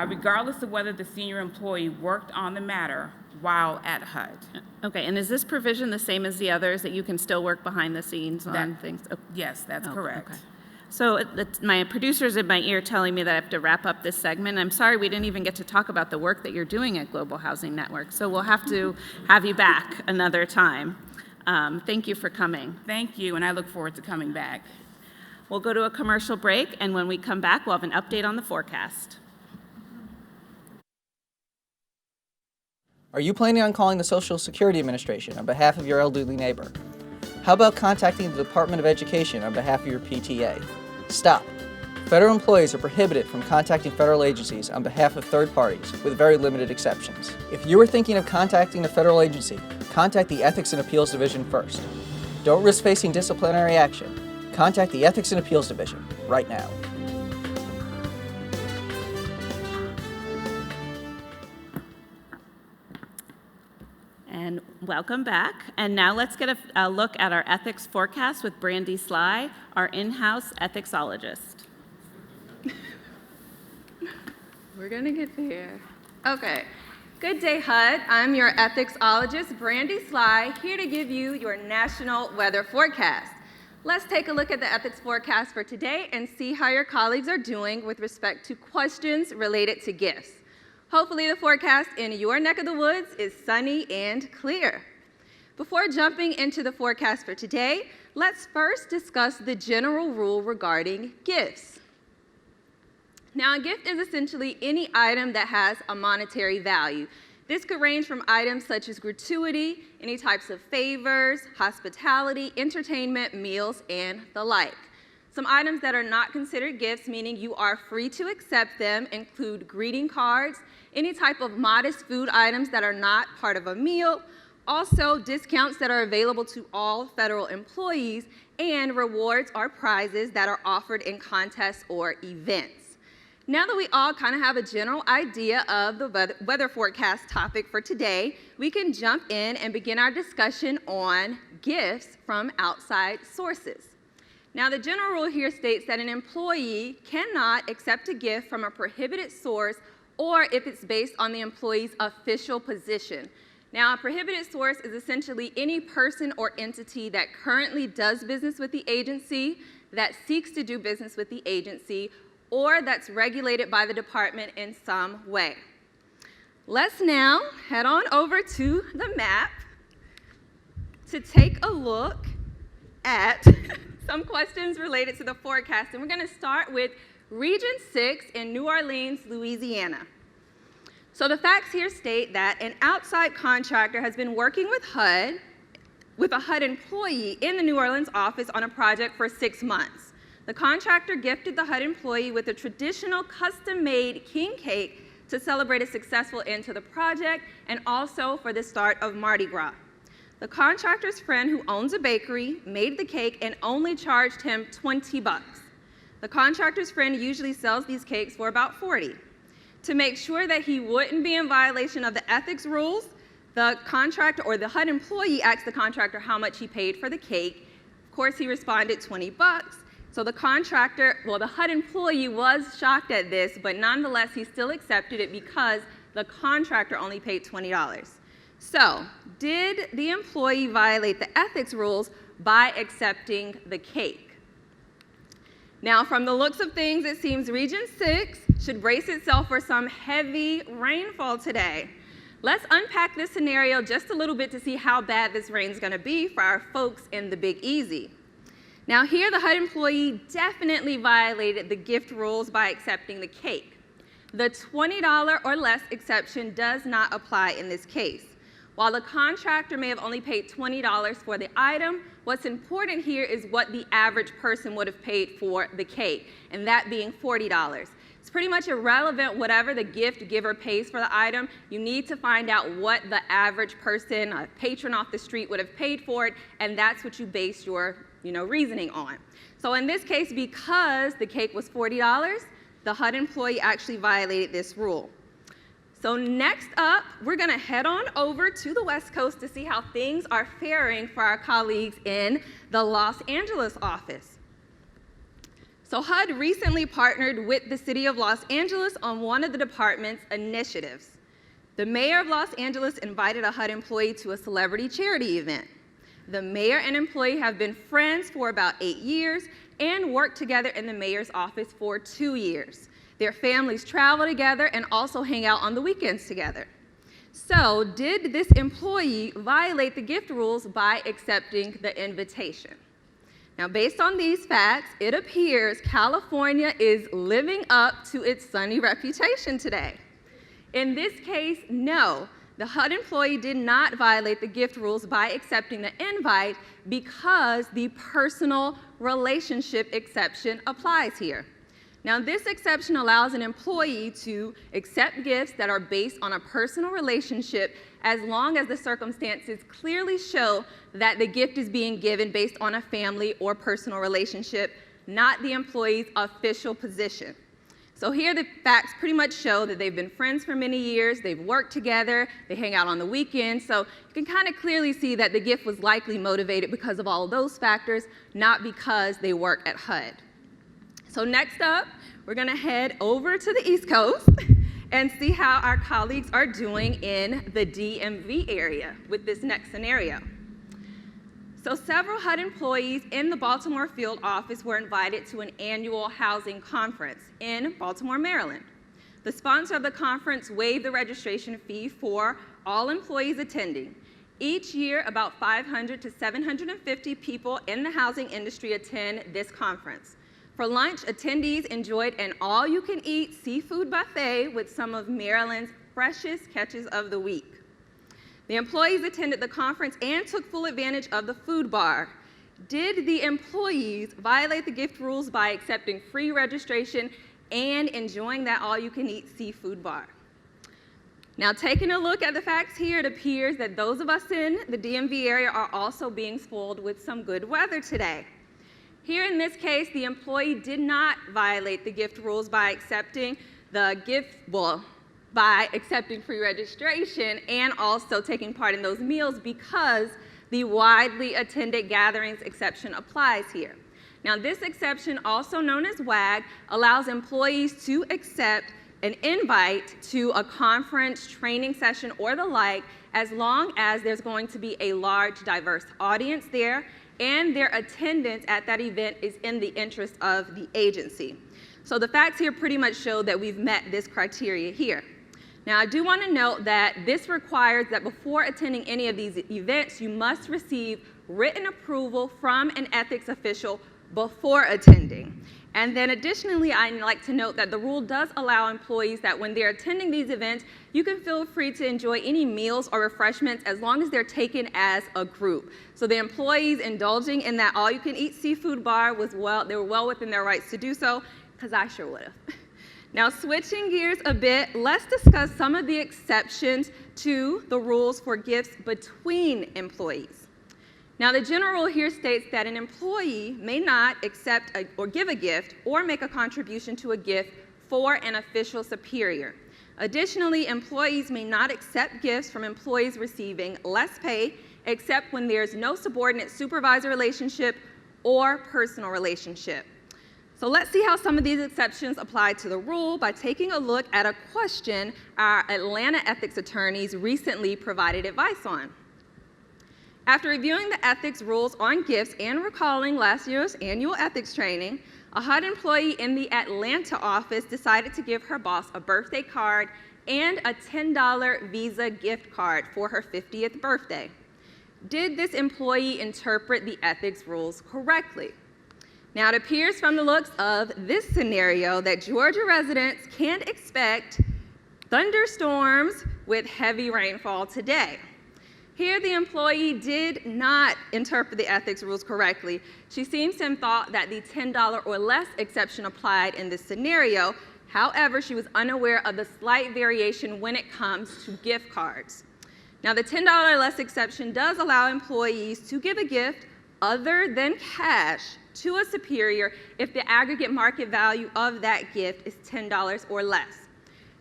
regardless of whether the senior employee worked on the matter while at HUD. Okay, and is this provision the same as the others, that you can still work behind the scenes on things? Oh. Yes, that's correct. Okay. So my producer's in my ear telling me that I have to wrap up this segment. I'm sorry we didn't even get to talk about the work that you're doing at Global Housing Network, so we'll have to have you back another time. Thank you for coming. Thank you, and I look forward to coming back. We'll go to a commercial break, and when we come back, we'll have an update on the forecast. Are you planning on calling the Social Security Administration on behalf of your elderly neighbor? How about contacting the Department of Education on behalf of your PTA? Stop. Federal employees are prohibited from contacting federal agencies on behalf of third parties, with very limited exceptions. If you are thinking of contacting a federal agency, contact the Ethics and Appeals Division first. Don't risk facing disciplinary action. Contact the Ethics and Appeals Division right now. And welcome back. And now let's get a look at our ethics forecast with Brandy Sly, our in-house ethicsologist. We're gonna get there. Okay. Good day, HUD. I'm your ethicsologist, Brandy Sly, here to give you your national weather forecast. Let's take a look at the ethics forecast for today and see how your colleagues are doing with respect to questions related to gifts. Hopefully the forecast in your neck of the woods is sunny and clear. Before jumping into the forecast for today, let's first discuss the general rule regarding gifts. Now, a gift is essentially any item that has a monetary value. This could range from items such as gratuity, any types of favors, hospitality, entertainment, meals, and the like. Some items that are not considered gifts, meaning you are free to accept them, include greeting cards, any type of modest food items that are not part of a meal, also discounts that are available to all federal employees, and rewards or prizes that are offered in contests or events. Now that we all kind of have a general idea of the weather forecast topic for today, we can jump in and begin our discussion on gifts from outside sources. Now, the general rule here states that an employee cannot accept a gift from a prohibited source or if it's based on the employee's official position. Now, a prohibited source is essentially any person or entity that currently does business with the agency, that seeks to do business with the agency, or that's regulated by the department in some way. Let's now head on over to the map to take a look at some questions related to the forecast. And we're going to start with Region 6 in New Orleans, Louisiana. So the facts here state that an outside contractor has been working with HUD, with a HUD employee in the New Orleans office on a project for 6 months. The contractor gifted the HUD employee with a traditional custom-made king cake to celebrate a successful end to the project and also for the start of Mardi Gras. The contractor's friend, who owns a bakery, made the cake and only charged him $20. The contractor's friend usually sells these cakes for about $40. To make sure that he wouldn't be in violation of the ethics rules, the contractor or the HUD employee asked the contractor how much he paid for the cake. Of course, he responded $20. So the contractor, well, the HUD employee was shocked at this, but nonetheless, he still accepted it because the contractor only paid $20. So, did the employee violate the ethics rules by accepting the cake? Now, from the looks of things, it seems Region 6 should brace itself for some heavy rainfall today. Let's unpack this scenario just a little bit to see how bad this rain's going to be for our folks in the Big Easy. Now, here the HUD employee definitely violated the gift rules by accepting the cake. The $20 or less exception does not apply in this case. While the contractor may have only paid $20 for the item, what's important here is what the average person would have paid for the cake, and that being $40. It's pretty much irrelevant whatever the gift giver pays for the item. You need to find out what the average person, a patron off the street, would have paid for it, and that's what you base your reasoning on. So in this case, because the cake was $40, the HUD employee actually violated this rule. So next up, we're going to head on over to the West Coast to see how things are faring for our colleagues in the Los Angeles office. So HUD recently partnered with the City of Los Angeles on one of the department's initiatives. The mayor of Los Angeles invited a HUD employee to a celebrity charity event. The mayor and employee have been friends for about 8 years and worked together in the mayor's office for 2 years. Their families travel together and also hang out on the weekends together. So, did this employee violate the gift rules by accepting the invitation? Now, based on these facts, it appears California is living up to its sunny reputation today. In this case, no, the HUD employee did not violate the gift rules by accepting the invite because the personal relationship exception applies here. Now, this exception allows an employee to accept gifts that are based on a personal relationship as long as the circumstances clearly show that the gift is being given based on a family or personal relationship, not the employee's official position. So here the facts pretty much show that they've been friends for many years, they've worked together, they hang out on the weekends, so you can kind of clearly see that the gift was likely motivated because of all of those factors, not because they work at HUD. So next up, we're going to head over to the East Coast and see how our colleagues are doing in the DMV area with this next scenario. So several HUD employees in the Baltimore field office were invited to an annual housing conference in Baltimore, Maryland. The sponsor of the conference waived the registration fee for all employees attending. Each year, about 500 to 750 people in the housing industry attend this conference. For lunch, attendees enjoyed an all-you-can-eat seafood buffet with some of Maryland's freshest catches of the week. The employees attended the conference and took full advantage of the food bar. Did the employees violate the gift rules by accepting free registration and enjoying that all-you-can-eat seafood bar? Now, taking a look at the facts here, it appears that those of us in the DMV area are also being spoiled with some good weather today. Here in this case, the employee did not violate the gift rules by accepting by accepting free registration and also taking part in those meals because the widely attended gatherings exception applies here. Now, this exception, also known as WAG, allows employees to accept an invite to a conference, training session, or the like, as long as there's going to be a large, diverse audience there and their attendance at that event is in the interest of the agency. So the facts here pretty much show that we've met this criteria here. Now, I do want to note that this requires that before attending any of these events, you must receive written approval from an ethics official before attending. And then additionally, I'd like to note that the rule does allow employees that when they're attending these events, you can feel free to enjoy any meals or refreshments as long as they're taken as a group. So the employees indulging in that all-you-can-eat seafood bar they were well within their rights to do so, because I sure would have. Now, switching gears a bit, let's discuss some of the exceptions to the rules for gifts between employees. Now, the general rule here states that an employee may not accept or give a gift or make a contribution to a gift for an official superior. Additionally, employees may not accept gifts from employees receiving less pay except when there's no subordinate supervisor relationship or personal relationship. So let's see how some of these exceptions apply to the rule by taking a look at a question our Atlanta ethics attorneys recently provided advice on. After reviewing the ethics rules on gifts and recalling last year's annual ethics training, a HUD employee in the Atlanta office decided to give her boss a birthday card and a $10 Visa gift card for her 50th birthday. Did this employee interpret the ethics rules correctly? Now, it appears from the looks of this scenario that Georgia residents can expect thunderstorms with heavy rainfall today. Here, the employee did not interpret the ethics rules correctly. She seems to have thought that the $10 or less exception applied in this scenario. However, she was unaware of the slight variation when it comes to gift cards. Now, the $10 or less exception does allow employees to give a gift other than cash to a superior if the aggregate market value of that gift is $10 or less.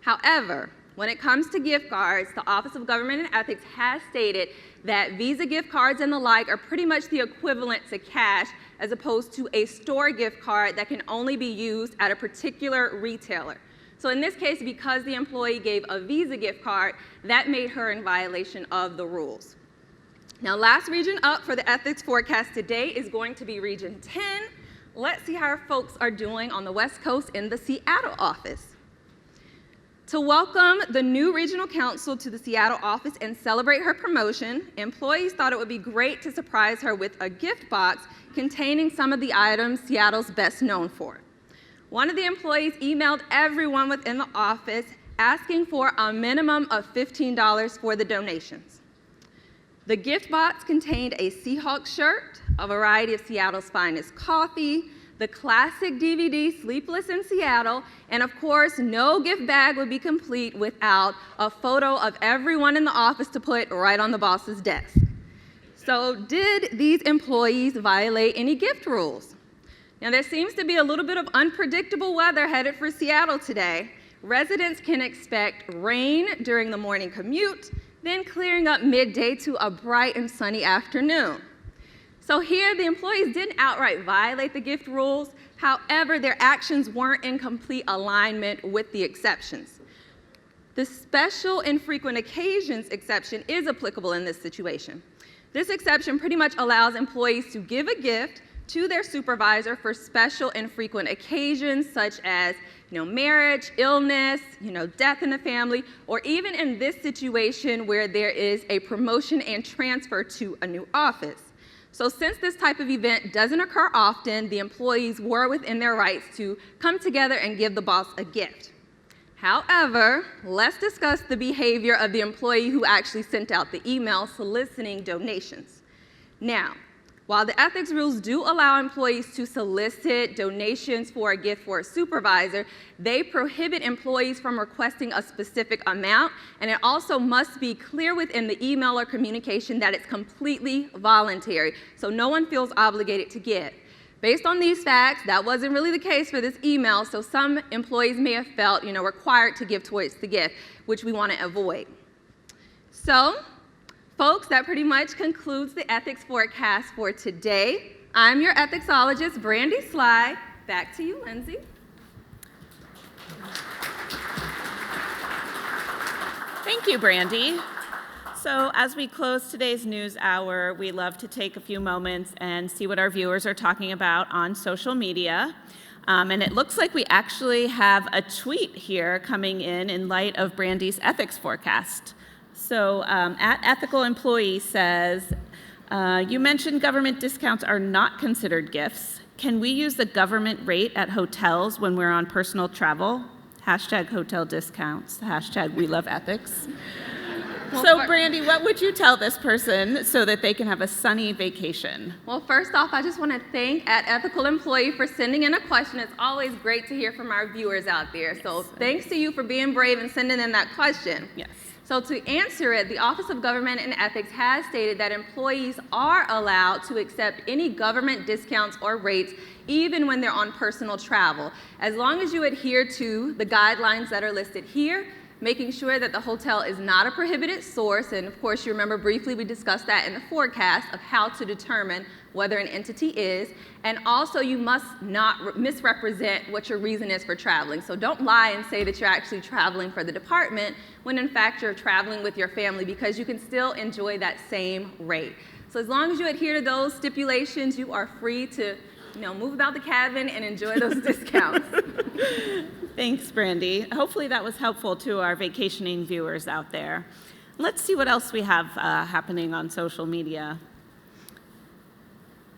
However, when it comes to gift cards, the Office of Government and Ethics has stated that Visa gift cards and the like are pretty much the equivalent to cash as opposed to a store gift card that can only be used at a particular retailer. So in this case, because the employee gave a Visa gift card, that made her in violation of the rules. Now, last region up for the ethics forecast today is going to be Region 10. Let's see how our folks are doing on the West Coast in the Seattle office. To welcome the new regional counsel to the Seattle office and celebrate her promotion, employees thought it would be great to surprise her with a gift box containing some of the items Seattle's best known for. One of the employees emailed everyone within the office asking for a minimum of $15 for the donations. The gift box contained a Seahawks shirt, a variety of Seattle's finest coffee, the classic DVD Sleepless in Seattle, and of course, no gift bag would be complete without a photo of everyone in the office to put right on the boss's desk. So did these employees violate any gift rules? Now there seems to be a little bit of unpredictable weather headed for Seattle today. Residents can expect rain during the morning commute, then clearing up midday to a bright and sunny afternoon. So here, the employees didn't outright violate the gift rules. However, their actions weren't in complete alignment with the exceptions. The special and frequent occasions exception is applicable in this situation. This exception pretty much allows employees to give a gift to their supervisor for special and frequent occasions such as marriage, illness, death in the family, or even in this situation where there is a promotion and transfer to a new office. So since this type of event doesn't occur often, the employees were within their rights to come together and give the boss a gift. However, let's discuss the behavior of the employee who actually sent out the email soliciting donations. Now, while the ethics rules do allow employees to solicit donations for a gift for a supervisor, they prohibit employees from requesting a specific amount, and it also must be clear within the email or communication that it's completely voluntary, so no one feels obligated to give. Based on these facts, that wasn't really the case for this email, so some employees may have felt, required to give towards the gift, which we want to avoid. So, folks, that pretty much concludes the ethics forecast for today. I'm your ethicsologist, Brandy Sly. Back to you, Lindsay. Thank you, Brandy. So as we close today's news hour, we love to take a few moments and see what our viewers are talking about on social media. And it looks like we actually have a tweet here coming in light of Brandy's ethics forecast. So at Ethical Employee says, you mentioned government discounts are not considered gifts. Can we use the government rate at hotels when we're on personal travel? Hashtag hotel discounts, hashtag we love ethics. So Brandy, what would you tell this person so that they can have a sunny vacation? Well, first off, I just want to thank at Ethical Employee for sending in a question. It's always great to hear from our viewers out there. So thanks to you for being brave and sending in that question. Yes. So to answer it, the Office of Government and Ethics has stated that employees are allowed to accept any government discounts or rates even when they're on personal travel, as long as you adhere to the guidelines that are listed here, making sure that the hotel is not a prohibited source, and of course you remember briefly we discussed that in the forecast of how to determine whether an entity is, and also you must not misrepresent what your reason is for traveling. So don't lie and say that you're actually traveling for the department when in fact you're traveling with your family, because you can still enjoy that same rate. So as long as you adhere to those stipulations, you are free to move about the cabin and enjoy those discounts. Thanks, Brandy. Hopefully that was helpful to our vacationing viewers out there. Let's see what else we have happening on social media.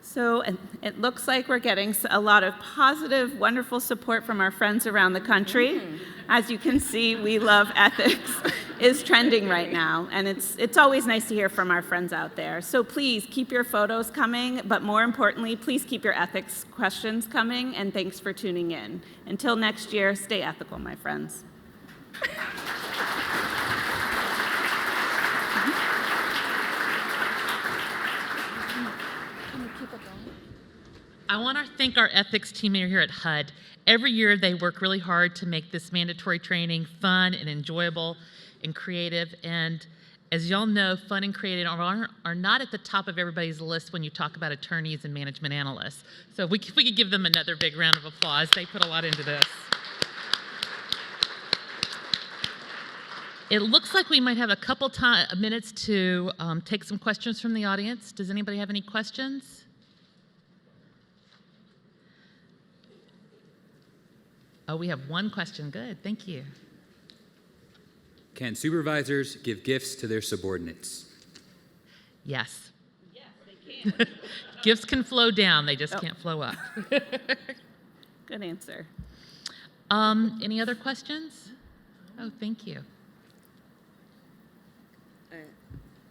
So it looks like we're getting a lot of positive, wonderful support from our friends around the country. As you can see, We Love Ethics is trending right now, and it's always nice to hear from our friends out there. So please keep your photos coming, but more importantly, please keep your ethics questions coming, and thanks for tuning in. Until next year, stay ethical, my friends. I want to thank our ethics team here at HUD. Every year they work really hard to make this mandatory training fun and enjoyable and creative. And as y'all know, fun and creative are not at the top of everybody's list when you talk about attorneys and management analysts. So if we could give them another big round of applause. They put a lot into this. It looks like we might have a couple minutes to take some questions from the audience. Does anybody have any questions? Oh, we have one question. Good, thank you. Can supervisors give gifts to their subordinates? Yes. Yes, they can. Gifts can flow down, they just can't flow up. Good answer. Any other questions? Oh, thank you.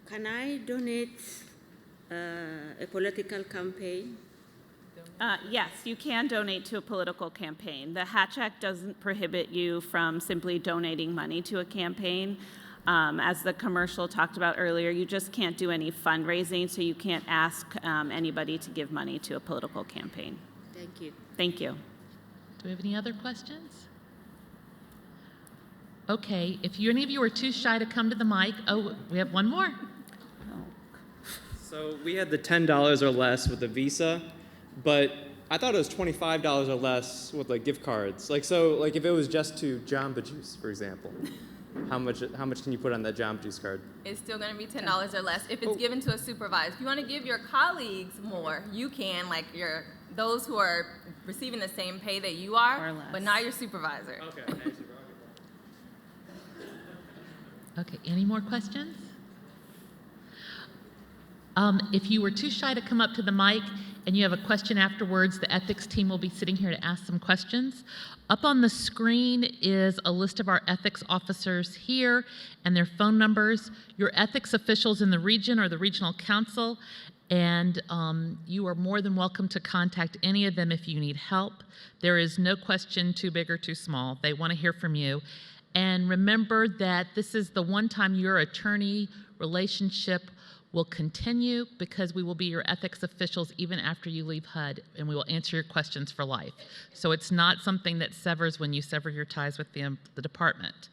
Can I donate a political campaign? Yes, you can donate to a political campaign. The Hatch Act doesn't prohibit you from simply donating money to a campaign. As the commercial talked about earlier, you just can't do any fundraising, so you can't ask anybody to give money to a political campaign. Thank you. Thank you. Do we have any other questions? Okay, if any of you are too shy to come to the mic, oh, we have one more. So we had the $10 or less with the Visa, but I thought it was $25 or less with like gift cards. Like if it was just to Jamba Juice, for example, how much can you put on that Jamba Juice card? It's still going to be $10 or less if it's given to a supervisor. If you want to give your colleagues more, you can, like those who are receiving the same pay that you are, but not your supervisor. Okay. Okay, any more questions? If you were too shy to come up to the mic and you have a question afterwards, the ethics team will be sitting here to ask some questions. Up on the screen is a list of our ethics officers here and their phone numbers. Your ethics officials in the region or the regional council, and you are more than welcome to contact any of them if you need help. There is no question too big or too small. They want to hear from you. And remember that this is the one time your attorney relationship will continue, because we will be your ethics officials even after you leave HUD, and we will answer your questions for life. So it's not something that severs when you sever your ties with the department.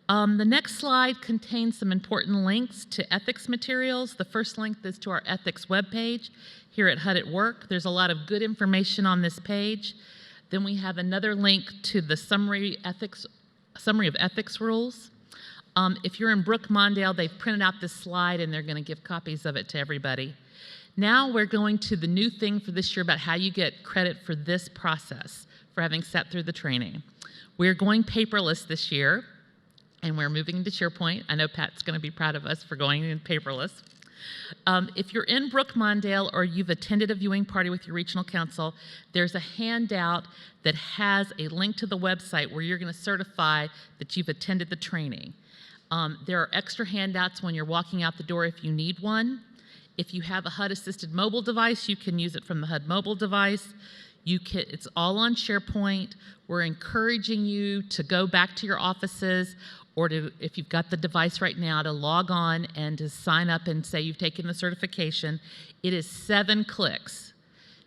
The next slide contains some important links to ethics materials. The first link is to our ethics webpage here at HUD at Work. There's a lot of good information on this page. Then we have another link to the summary of ethics rules. If you're in Brook Mondale, they've printed out this slide and they're going to give copies of it to everybody. Now we're going to the new thing for this year about how you get credit for this process, for having sat through the training. We're going paperless this year, and we're moving into SharePoint. I know Pat's going to be proud of us for going in paperless. If you're in Brook Mondale or you've attended a viewing party with your regional council, there's a handout that has a link to the website where you're going to certify that you've attended the training. There are extra handouts when you're walking out the door if you need one. If you have a HUD-assisted mobile device, you can use it from the HUD mobile device. It's all on SharePoint. We're encouraging you to go back to your offices, or if you've got the device right now, to log on and to sign up and say you've taken the certification. It is 7 clicks.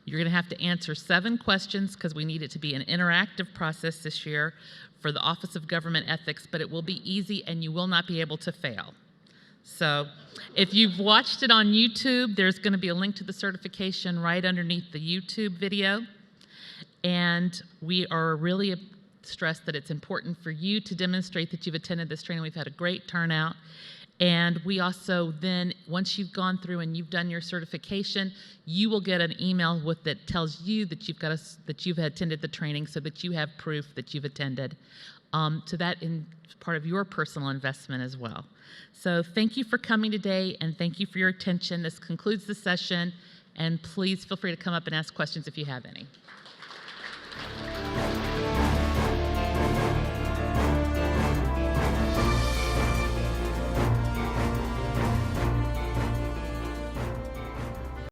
You're going to have to answer 7 questions because we need it to be an interactive process this year for the Office of Government Ethics, but it will be easy and you will not be able to fail. So if you've watched it on YouTube, there's going to be a link to the certification right underneath the YouTube video. And we are really stressed that it's important for you to demonstrate that you've attended this training. We've had a great turnout. And we also then, once you've gone through and you've done your certification, you will get an email that tells you that you've attended the training, so that you have proof that you've attended. So that is part of your personal investment as well. So thank you for coming today, and thank you for your attention. This concludes the session, and please feel free to come up and ask questions if you have any.